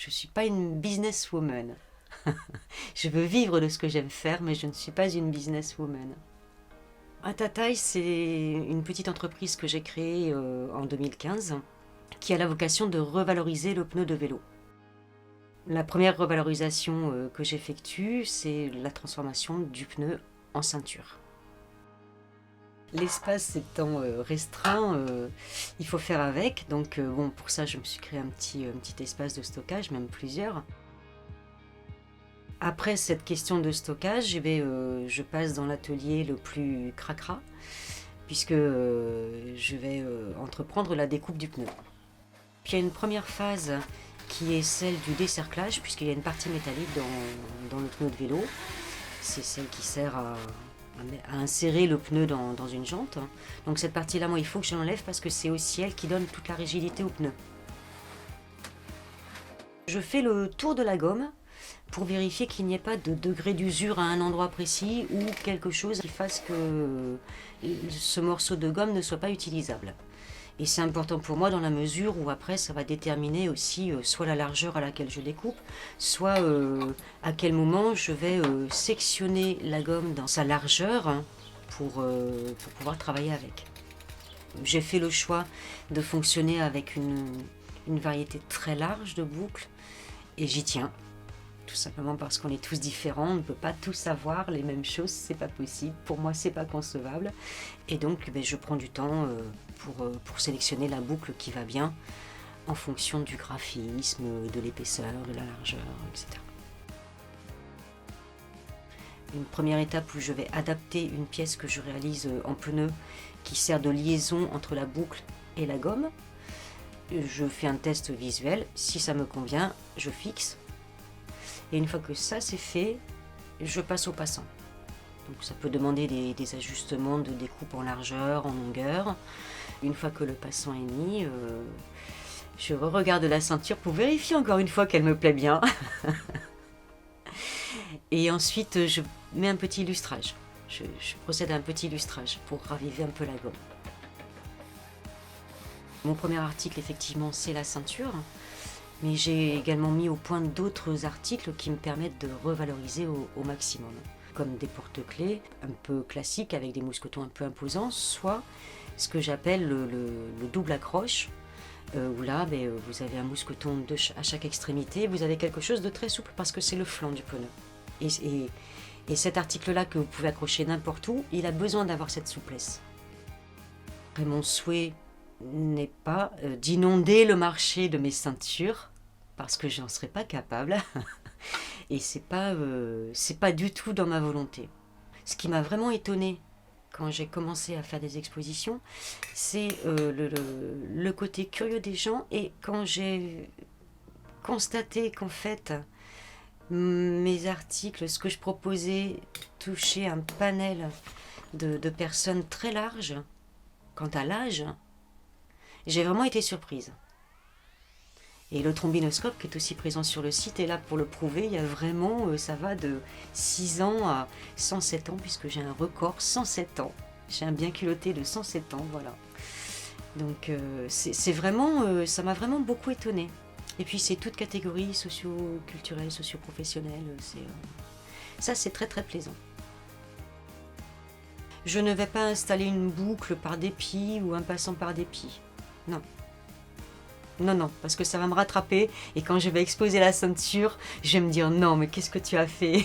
Je ne suis pas une businesswoman. Je veux vivre de ce que j'aime faire, mais je ne suis pas une businesswoman. Atataï, c'est une petite entreprise que j'ai créée en 2015 qui a la vocation de revaloriser le pneu de vélo. La première revalorisation que j'effectue, c'est la transformation du pneu en ceinture. L'espace étant restreint, il faut faire avec. Donc bon, pour ça, je me suis créé un petit espace de stockage, même plusieurs. Après cette question de stockage, je passe dans l'atelier le plus cracra, puisque je vais entreprendre la découpe du pneu. Puis il y a une première phase qui est celle du décerclage, puisqu'il y a une partie métallique dans le pneu de vélo. C'est celle qui sert à insérer le pneu dans une jante. Donc cette partie-là, moi, il faut que je l'enlève parce que c'est aussi elle qui donne toute la rigidité au pneu. Je fais le tour de la gomme pour vérifier qu'il n'y ait pas de degré d'usure à un endroit précis ou quelque chose qui fasse que ce morceau de gomme ne soit pas utilisable. Et c'est important pour moi dans la mesure où après ça va déterminer aussi soit la largeur à laquelle je découpe, soit à quel moment je vais sectionner la gomme dans sa largeur pour pouvoir travailler avec. J'ai fait le choix de fonctionner avec une variété très large de boucles et j'y tiens. Tout simplement parce qu'on est tous différents, on ne peut pas tous avoir les mêmes choses, c'est pas possible. Pour moi, c'est pas concevable. Et donc, je prends du temps pour sélectionner la boucle qui va bien en fonction du graphisme, de l'épaisseur, de la largeur, etc. Une première étape où je vais adapter une pièce que je réalise en pneu qui sert de liaison entre la boucle et la gomme. Je fais un test visuel, si ça me convient, je fixe. Et une fois que ça c'est fait, je passe au passant. Donc ça peut demander des ajustements de découpe en largeur, en longueur. Une fois que le passant est mis, je re-regarde la ceinture pour vérifier encore une fois qu'elle me plaît bien. Et ensuite, je mets un petit lustrage. Je procède à un petit lustrage pour raviver un peu la gomme. Mon premier article, effectivement, c'est la ceinture. Mais j'ai également mis au point d'autres articles qui me permettent de revaloriser au maximum. Comme des porte-clés un peu classiques avec des mousquetons un peu imposants, soit ce que j'appelle le double accroche, où là vous avez un mousqueton à chaque extrémité, vous avez quelque chose de très souple parce que c'est le flanc du pneu. Et cet article-là que vous pouvez accrocher n'importe où, il a besoin d'avoir cette souplesse. Après, mon souhait n'est pas d'inonder le marché de mes ceintures, parce que j'en serais pas capable et c'est pas du tout dans ma volonté. Ce qui m'a vraiment étonnée quand j'ai commencé à faire des expositions, c'est le côté curieux des gens, et quand j'ai constaté qu'en fait mes articles, ce que je proposais, touchait un panel de personnes très large quant à l'âge, j'ai vraiment été surprise. Et le trombinoscope qui est aussi présent sur le site est là pour le prouver. Il y a vraiment, ça va de 6 ans à 107 ans, puisque j'ai un record 107 ans. J'ai un bien culotté de 107 ans, voilà. Donc c'est vraiment, ça m'a vraiment beaucoup étonnée. Et puis c'est toute catégorie socio-culturelle, socio-professionnelle. Ça c'est très très plaisant. Je ne vais pas installer une boucle par dépit ou un passant par dépit. Non. Non, parce que ça va me rattraper et quand je vais exposer la ceinture, je vais me dire non, mais qu'est-ce que tu as fait?